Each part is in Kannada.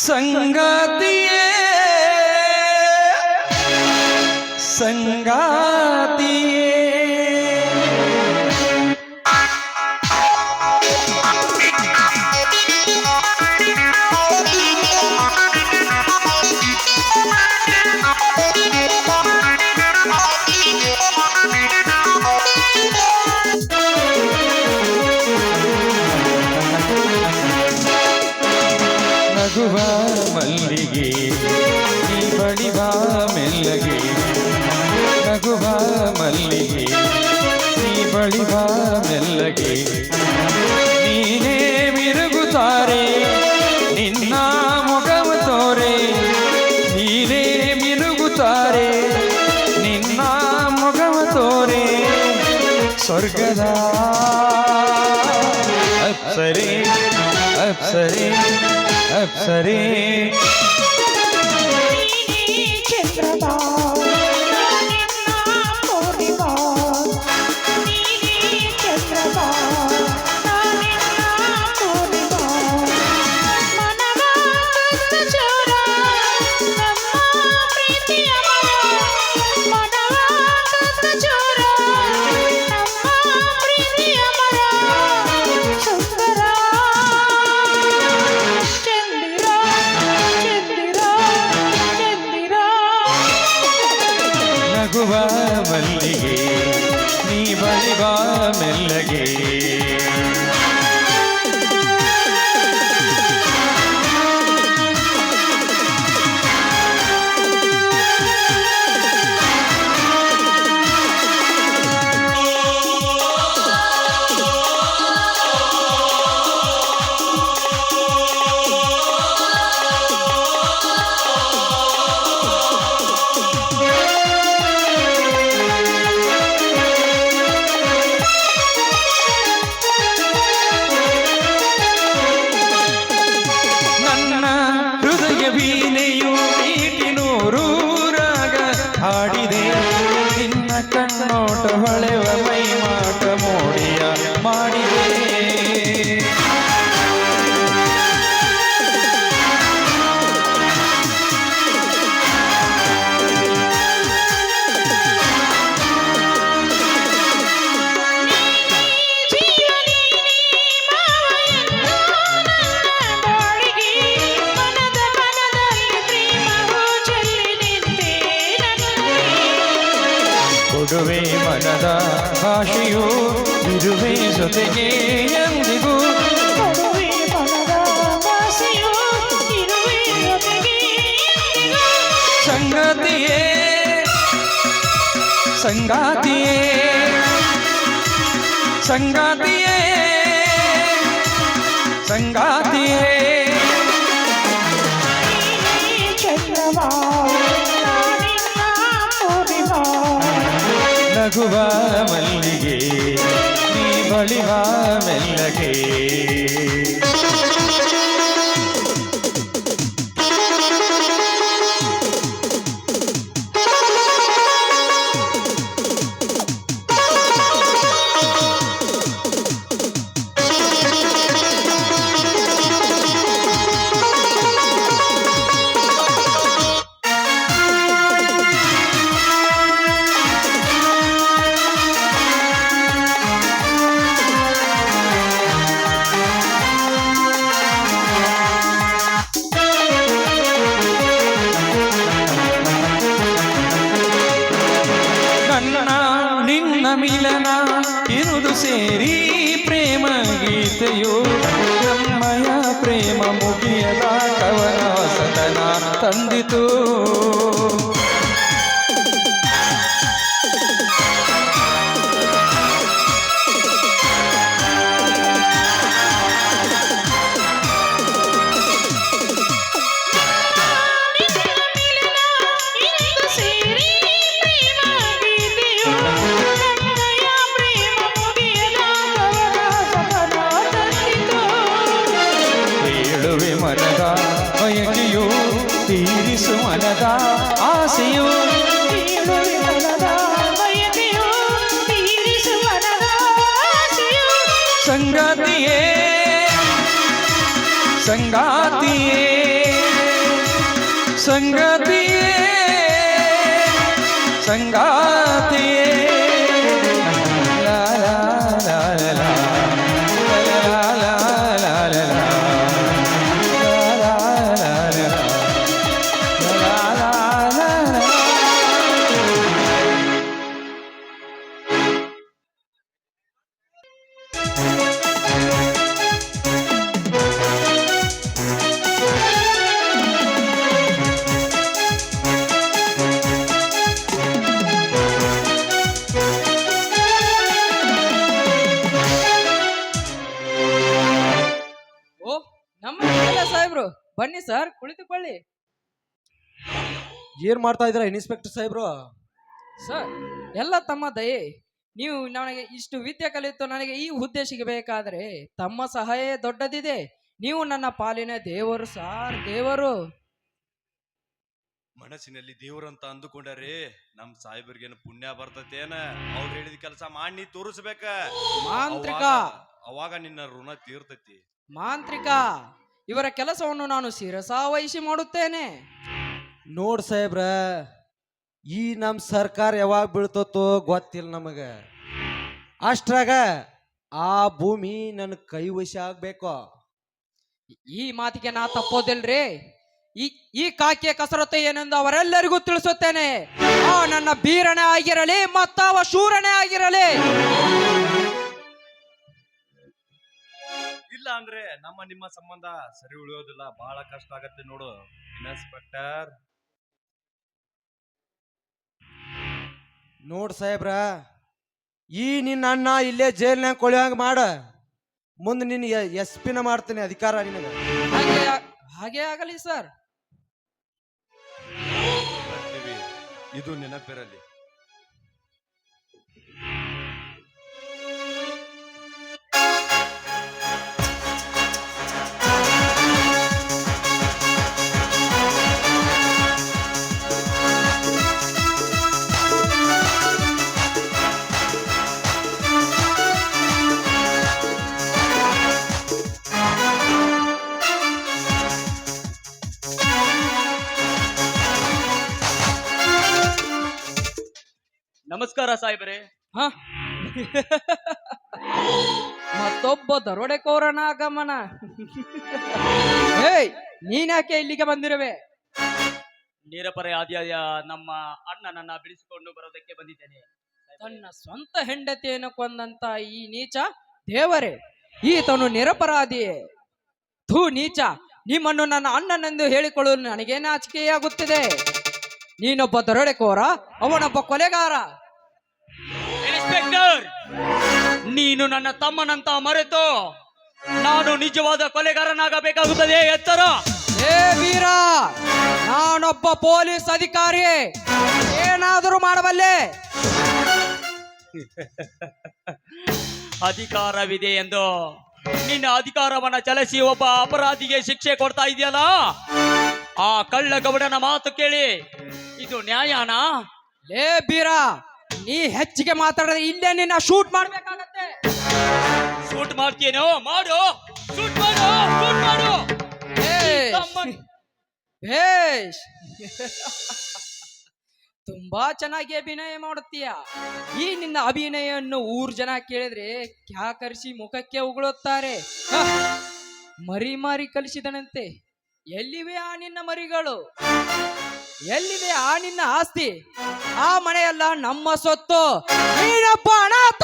ಸಂಗಾತಿಯೇ ಸಂಗಾತಿಯೇ ನಗುವ ಮಲ್ಲಿಗೆ ನೀ ಬಳಿವ ಮೆಲ್ಲಗೆ ನಗುವ ಮಲ್ಲಿಗೆ ನೀ ಬಳಿವ ಮೆಲ್ಲಗೆ ನೀನೇ ಮಿರುಗುತ್ತಾರೆ ನಿನ್ನ ಮೊಗವ ತೋರೆ ನೀನೇ ಮಿರುಗುತ್ತಾರೆ ನಿನ್ನ ಮೊಗವ ತೋರೆ ಸ್ವರ್ಗದ ಅಪ್ಸರೆ ಅಪ್ಸರೆ ಅಪ್ಸರೆ ಚಂದ್ರಬಾ ಪೂರ್ಣಿಮಾ ನೀನೇ ಚಂದ್ರಬಾ ಪೂರ್ಣಿಮಾ ಮನವ ಚೋರ ನಮ್ಮ ಪ್ರೀತಿಯ ಮರ ಮನವ ಚೋರ ನಮ್ಮ ಪ್ರೀತಿಯ ಮರ ಸುಂದರ ನಗುವ ಮಲ್ಲಿಗೆ ನೀ ಬಳಿವ ಮೆಲ್ಲಗೆ ವೀಣೆಯು ಈಟಿನೂರು ರಾಗ ಹಾಡಿದೆ ನಿನ್ನ ಕಣ್ಣೋಟ ಹೊಳೆವ ಮೈ ಮಾಟ ಮೋಡಿಯ ಮಾಡಿದೆ ಕೊಡುವೆ ಮನದ ಭಾಷೆಯು ಇರುವೆ ಜೊತೆಗೆ ಎಂದಿಗೂ ಕೊಡುವೆ ಮನದ ಭಾಷೆಯು ಇರುವೆ ಜೊತೆಗೆ ಸಂಗಾತಿಯೇ ಸಂಗಾತಿಯೇ ಸಂಗಾತಿಯೇ ಸಂಗಾತಿಯೇ ಚಂದ್ರಮಾ ಪೂರ್ಣಿಮಾ ನಗುವ ಮಲ್ಲಿಗೆ ನೀ ಬಳಿವ ಮೆಲ್ಲಗೆ ನಿನ್ನ ಮಿಲನ ಇರುವುದು ಸೇರಿ ಪ್ರೇಮ ಗೀತೆಯು ನಮ್ಮಯ ಪ್ರೇಮ ಮುಗಿಯದ ಕವನ ಸದನ ತಂದಿತು ಮನದ ಬಯಕೆಯು ತೀರಿಸು ಮನದ ಆಸೆಯು ಮನದ ಬಯಕೆಯು ತೀರಿಸು ಮನದ ಆಸೆಯು ಸಂಗಾತಿಯೇ ಸಂಗಾತಿಯೇ ಸಂಗಾತಿಯೇ ಲಾ ಲಾ ಲಾ ಲಾ ಲಾ. ಲಾ ಲಾ ಲಾ ಲಾ ಲಾ. ಲಾ ಲಾ ಲಾ ಲಾ ಲಾ. ಲಾ ಲಾ ಲಾ ಲಾ. ಓ ನಮ್ಮ ಎಲ್ಲ ಸಾಹೇಬ್ರು ಬನ್ನಿ ಸರ್ ಕುಳಿತುಕೊಳ್ಳಿ. ಏನ್ ಮಾಡ್ತಾ ಇದ್ದೀರಾ ಇನ್ಸ್ಪೆಕ್ಟರ್ ಸಾಹೇಬ್ರು? ಸರ್ ಎಲ್ಲ ತಮ್ಮ ದಯೆ. ನೀವು ನನಗೆ ಇಷ್ಟು ವಿದ್ಯೆ ಕಲಿತು ನನಗೆ ಈ ಹುದ್ದೆ ಸಿಗಬೇಕಾದ್ರೆ ತಮ್ಮ ಸಹಾಯ ದೊಡ್ಡದಿದೆ. ನೀವು ನನ್ನ ಪಾಲಿನ ದೇವರು ಸಾರ್, ದೇವರು. ಮನಸ್ಸಿನಲ್ಲಿ ದೇವ್ರಂತ ಅಂದುಕೊಂಡರೆ ನಮ್ ಸಾಹೇಬರಿಗೇನು ಪುಣ್ಯ ಬರ್ತತೇನ? ಅವ್ರು ಹೇಳಿದ ಕೆಲಸ ಮಾಡಿ ನೀ ತೋರಿಸ್ಬೇಕ. ಮಾಂತ್ರಿಕ ಅವಾಗ ನಿನ್ನ ಋಣ ತೀರ್ತೈತಿ. ಮಾಂತ್ರಿಕ ಇವರ ಕೆಲಸವನ್ನು ನಾನು ಶಿರಸಾವಹಿಸಿ ಮಾಡುತ್ತೇನೆ. ನೋಡ್ ಸಾಹೇಬ್ರ, ಈ ನಮ್ ಸರ್ಕಾರ ಯಾವಾಗ ಬೀಳ್ತೋ ಗೊತ್ತಿಲ್ಲ ನಮಗ. ಅಷ್ಟ್ರಾಗ ಆ ಭೂಮಿ ನನ್ನ ಕೈ ವಶ ಆಗ್ಬೇಕು. ಈ ಮಾತಿಗೆ ನಾ ತಪ್ಪೋದಿಲ್ರಿ. ಈ ಕಾಕಿಯ ಕಸರತ್ತು ಏನೆಂದು ಅವರೆಲ್ಲರಿಗೂ ತಿಳಿಸುತ್ತೇನೆ. ಆ ನನ್ನ ಬೀರನೇ ಆಗಿರಲಿ ಮತ್ತವ ಶೂರನೇ ಆಗಿರಲಿ. ಇಲ್ಲ ಅಂದ್ರೆ ನಮ್ಮ ನಿಮ್ಮ ಸಂಬಂಧ ಸರಿ ಉಳಿಯೋದಿಲ್ಲ, ಬಹಳ ಕಷ್ಟ ಆಗತ್ತೆ ನೋಡು ಇನ್ಸ್ಪೆಕ್ಟರ್. ನೋಡ್ ಸಾಹೇಬ್ರ, ಈ ನಿನ್ನ ಅಣ್ಣ ಇಲ್ಲೇ ಜೈಲ್ನಾಗ ಕೊಳಿಯಂಗ ಮಾಡ. ಮುಂದೆ ನಿನ್ನ SP ಮಾಡ್ತೇನೆ ಅಧಿಕಾರ ನಿನಗ. ಹಾಗೆ ಆಗಲಿ ಸರ್. ಬರ್ತೀವಿ, ಇದು ನೆನಪಿರಲಿ. ನಮಸ್ಕಾರ ಸಾಹೇಬರೇ. ಹ ಮತ್ತೊಬ್ಬ ದರೋಡೆಕೋರನ ಆಗಮನ. ಏಯ್, ನೀನ್ಯಾಕೆ ಇಲ್ಲಿಗೆ ಬಂದಿರುವೆ? ನಿರಪರಾಧಿಯಾದ ನಮ್ಮ ಅಣ್ಣನನ್ನ ಬಿಡಿಸಿಕೊಂಡು ಬರೋದಕ್ಕೆ ಬಂದಿದ್ದೇನೆ. ತನ್ನ ಸ್ವಂತ ಹೆಂಡತಿಯನ್ನು ಕೊಂದಂತ ಈ ನೀಚ ದೇವರೇ, ಈತನು ನಿರಪರಾಧಿಯೇ. ಥೂ ನೀಚ, ನಿಮ್ಮನ್ನು ನನ್ನ ಅಣ್ಣನೆಂದು ಹೇಳಿಕೊಳ್ಳಲು ನನಗೆ ನಾಚಿಕೆಯಾಗುತ್ತಿದೆ. ನೀನೊಬ್ಬ ದರೋಡೆಕೋರ, ಅವನೊಬ್ಬ ಕೊಲೆಗಾರ. ಇನ್ಸ್ಪೆಕ್ಟರ್, ನೀನು ನನ್ನ ತಮ್ಮನಂತ ಮರೆತು ನಾನು ನಿಜವಾದ ಕೊಲೆಗಾರನಾಗಬೇಕಾಗುತ್ತದೆ. ಎತ್ತರ. ಏ ವೀರ, ನಾನೊಬ್ಬ ಪೊಲೀಸ್ ಅಧಿಕಾರಿ, ಏನಾದರೂ ಮಾಡಬಲ್ಲೆ. ಅಧಿಕಾರವಿದೆ ಎಂದು ನಿನ್ನ ಅಧಿಕಾರವನ್ನ ಚಲಿಸಿ ಒಬ್ಬ ಅಪರಾಧಿಗೆ ಶಿಕ್ಷೆ ಕೊಡ್ತಾ ಇದೆಯಲ್ಲ, ಆ ಕಳ್ಳಗೌಡನ ಮಾತು ಕೇಳಿ ಇದು ನ್ಯಾಯನಾ? ಲೇ ಬೀರ, ನೀ ಹೆಚ್ಚಿಗೆ ಮಾತಾಡಿದ್ರೆ ಇಲ್ಲೇ ನಿನ್ನ ಶೂಟ್ ಮಾಡ್ಬೇಕಾಗತ್ತೆ. ಶೂಟ್ ಮಾಡ್ತೀಯೇನೋ? ಮಾಡು, ಶೂಟ್ ಮಾಡು, ಶೂಟ್ ಮಾಡು. ಭೇಷ್. ತುಂಬಾ ಚೆನ್ನಾಗಿ ಅಭಿನಯ ಮಾಡುತ್ತೀಯ. ಈ ನಿನ್ನ ಅಭಿನಯವನ್ನು ಊರ್ ಜನ ಕೇಳಿದ್ರೆ ಕ್ಯಾಕರಿಸಿ ಮುಖಕ್ಕೆ ಉಗುಳುತ್ತಾರೆ. ಮರಿ ಮಾರಿ ಕಲಿಸಿದನಂತೆ. ಎಲ್ಲಿವೆ ಆ ನಿನ್ನ ಮರಿಗಳು? ಎಲ್ಲಿದೆ ಆ ನಿನ್ನ ಆಸ್ತಿ? ಆ ಮನೆಯಲ್ಲ ನಮ್ಮ ಸೊತ್ತು. ನೀನೊಬ್ಬ ಅನಾಥ,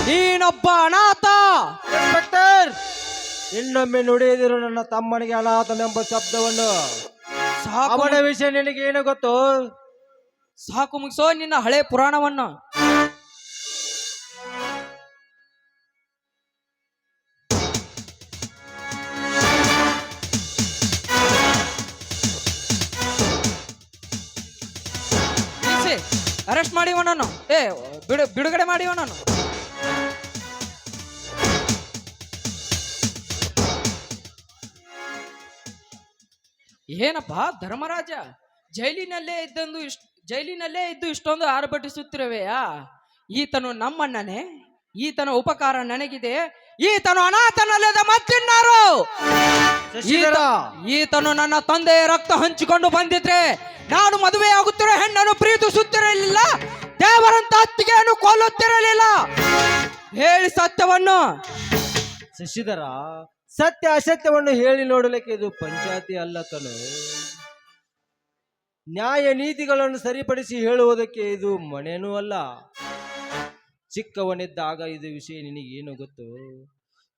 ನೀನೊಬ್ಬ ಅನಾಥ. ಇನ್ಸ್ಪೆಕ್ಟರ್, ಇನ್ನೊಮ್ಮೆ ನುಡಿದಿರು ನನ್ನ ತಮ್ಮನಿಗೆ ಅನಾಥನೆಂಬ ಶಬ್ದವನ್ನು. ಅವನ ವಿಷಯ ನಿನಗೆ ಏನು ಗೊತ್ತು? ಸಾಕು, ಮುಗಿಸೋ ನಿನ್ನ ಹಳೆ ಪುರಾಣವನ್ನು. ಅರೆಸ್ಟ್ ಮಾಡಿವ ನಾನು. ಬಿಡುಗಡೆ ಮಾಡಿವ ನಾನು. ಏನಪ್ಪಾ ಧರ್ಮರಾಜ, ಜೈಲಿನಲ್ಲೇ ಇದ್ದು ಇಷ್ಟೊಂದು ಆರ್ಭಟಿಸುತ್ತಿರುವೆಯಾ? ಈತನು ನಮ್ಮಣ್ಣನೇ, ಈತನ ಉಪಕಾರ ನನಗಿದೆ. ಈತನು ಅನಾಥನಲ್ಲದ ಮತ್ತಿನ್ನಾರು ಶಶಿಧರ ಈತನು ನನ್ನ ತಂದೆಯ ರಕ್ತ ಹಂಚಿಕೊಂಡು ಬಂದಿದ್ರೆ ನಾನು ಮದುವೆ ಆಗುತ್ತಿರೋ ಹೆಣ್ಣನ್ನು ಪ್ರೀತಿಸುತ್ತಿರಲಿಲ್ಲ, ದೇವರಂತ ಅತ್ತಿಗೆಯನ್ನು ಕೊಲ್ಲುತ್ತಿರಲಿಲ್ಲ. ಹೇಳಿ ಸತ್ಯವನ್ನು. ಶಶಿಧರ, ಸತ್ಯ ಅಸತ್ಯವನ್ನು ಹೇಳಿ ನೋಡಲಿಕ್ಕೆ ಇದು ಪಂಚಾಯತಿ ಅಲ್ಲ ಕಣು. ನ್ಯಾಯ ನೀತಿಗಳನ್ನು ಸರಿಪಡಿಸಿ ಹೇಳುವುದಕ್ಕೆ ಇದು ಮನೆಯೂ ಅಲ್ಲ. ಚಿಕ್ಕವನಿದ್ದಾಗ ಇದು ವಿಷಯ ನಿನಗೇನು ಗೊತ್ತು?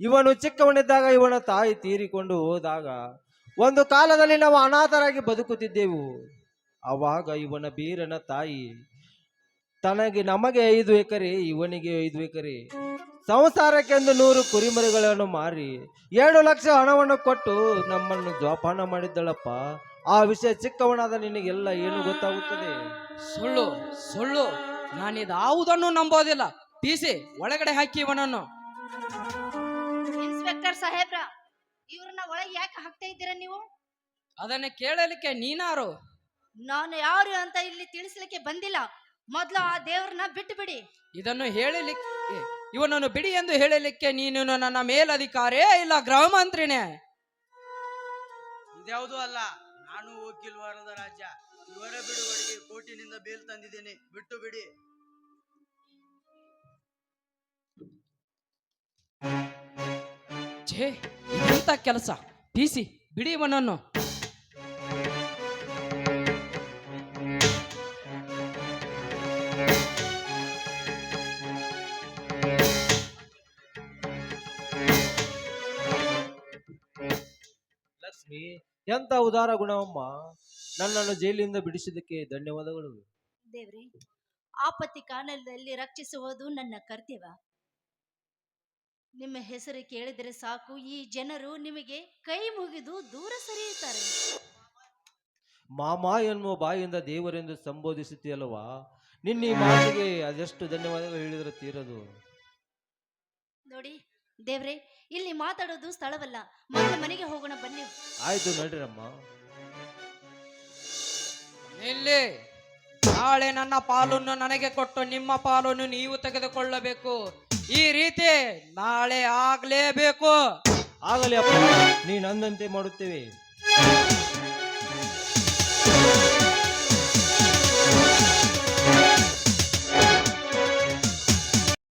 ಇವನು ಚಿಕ್ಕವನಿದ್ದಾಗ ಇವನ ತಾಯಿ ತೀರಿಕೊಂಡು ಹೋದಾಗ ಒಂದು ಕಾಲದಲ್ಲಿ ನಾವು ಅನಾಥರಾಗಿ ಬದುಕುತ್ತಿದ್ದೆವು. ಆವಾಗ ಇವನ ಬೀರನ ತಾಯಿ ನಮಗೆ 5 ಎಕರೆ, ಇವನಿಗೆ 5 ಎಕರೆ, ಸಂಸಾರಕ್ಕೆಂದು 100 ಕುರಿಮರಿಗಳನ್ನು ಮಾರಿ 7 ಲಕ್ಷ ಹಣವನ್ನು ಕೊಟ್ಟು ನಮ್ಮನ್ನು ಜೋಪಾನ ಮಾಡಿದ್ದಳಪ್ಪ. ಆ ವಿಷಯ ಚಿಕ್ಕವನಾದ ನಿನಗೆಲ್ಲ ಏನು ಗೊತ್ತಾಗುತ್ತದೆ? ಸುಳ್ಳು ಸುಳ್ಳು, ನಾನಿದಾವುದನ್ನು ನಂಬೋದಿಲ್ಲ. ತೀಸಿ ಒಳಗಡೆ ಹಾಕಿ ಇವನನ್ನು. ಇನ್ಸ್ಪೆಕ್ಟರ್ ಸಾಹೇಬ್ರ, ಇವ್ರನ್ನ ಒಳಗೆ ಯಾಕೆ ಹಾಕ್ತಾ ಇದ್ದೀರಾ ನೀವು? ಅದನ್ನ ಕೇಳಲಿಕ್ಕೆ ನೀನಾರು? ನಾನು ಯಾರು ಅಂತ ಇಲ್ಲಿ ತಿಳಿಸ್ಲಿಕ್ಕೆ ಬಂದಿಲ್ಲ. ಮೊದ್ಲು ಆ ದೇವ್ರನ್ನ ಬಿಟ್ಟು ಬಿಡಿ. ಇದನ್ನು ಹೇಳಲಿಕ್ಕೆ, ಇವನನ್ನು ಬಿಡಿ ಎಂದು ಹೇಳಲಿಕ್ಕೆ ನೀನು ನನ್ನ ಮೇಲಧಿಕಾರಿ ಇಲ್ಲ ಗೃಹ ಮಂತ್ರಿನೇ? ಇದ್ಯಾವುದೂ ಅಲ್ಲ, ನಾನು ವಕೀಲ್ವಾರದ ರಾಜ್ಯ. ಇವರ ಬಿಡುಗಡೆಗೆ ಕೋರ್ಟಿನಿಂದ ಬೇಲ್ ತಂದಿದ್ದೇನೆ, ಬಿಟ್ಟು ಬಿಡಿ. ಛೇ, ಎಂತ ಕೆಲಸ! ತೀಸಿ ಬಿಡಿ ಇವನನ್ನು. ಲಕ್ಷ್ಮಿ, ಎಂತ ಉದಾರ ಗುಣವಮ್ಮ. ನನ್ನನ್ನು ಜೈಲಿನಿಂದ ಬಿಡಿಸಿದ್ದಕ್ಕೆ ಧನ್ಯವಾದಗಳು. ದೇವ್ರಿ, ಆಪತ್ತಿ ಕಾಲದಲ್ಲಿ ರಕ್ಷಿಸುವುದು ನನ್ನ ಕರ್ತವ್ಯ. ನಿಮ್ಮ ಹೆಸರು ಕೇಳಿದರೆ ಸಾಕು, ಈ ಜನರು ನಿಮಗೆ ಕೈ ಮುಗಿದು ದೂರ ಸರಿಯುತ್ತಾರೆ. ಮಾಮ ಎನ್ನುವ ಬಾಯಿಂದ ದೇವರೆಂದು ಸಂಬೋಧಿಸುತ್ತೀಯಲ್ವಾ? ನಿನ್ನ ಈ ಮಾತಿಗೆ ಅದೆಷ್ಟು ಧನ್ಯವಾದಗಳು ಹೇಳಿದ್ರೆ ತೀರದು. ನೋಡಿ ದೇವ್ರೆ, ಇಲ್ಲಿ ಮಾತಾಡೋದು ಸ್ಥಳವಲ್ಲ. ಮೊದಲು ಮನೆಗೆ ಹೋಗೋಣ ಬನ್ನಿ. ಆಯ್ತು ನಡ್ರಮ್ಮ. ಇಲ್ಲಿ ನಾಳೆ ನನ್ನ ಪಾಲನ್ನು ನನಗೆ ಕೊಟ್ಟು ನಿಮ್ಮ ಪಾಲನ್ನು ನೀವು ತೆಗೆದುಕೊಳ್ಳಬೇಕು. ಈ ರೀತಿ ನಾಳೆ ಆಗ್ಲೇಬೇಕು. ಆಗಲಿ ಅಪ್ಪ, ನೀನು ಅಂದಂತೆ ಮಾಡುತ್ತೇವೆ.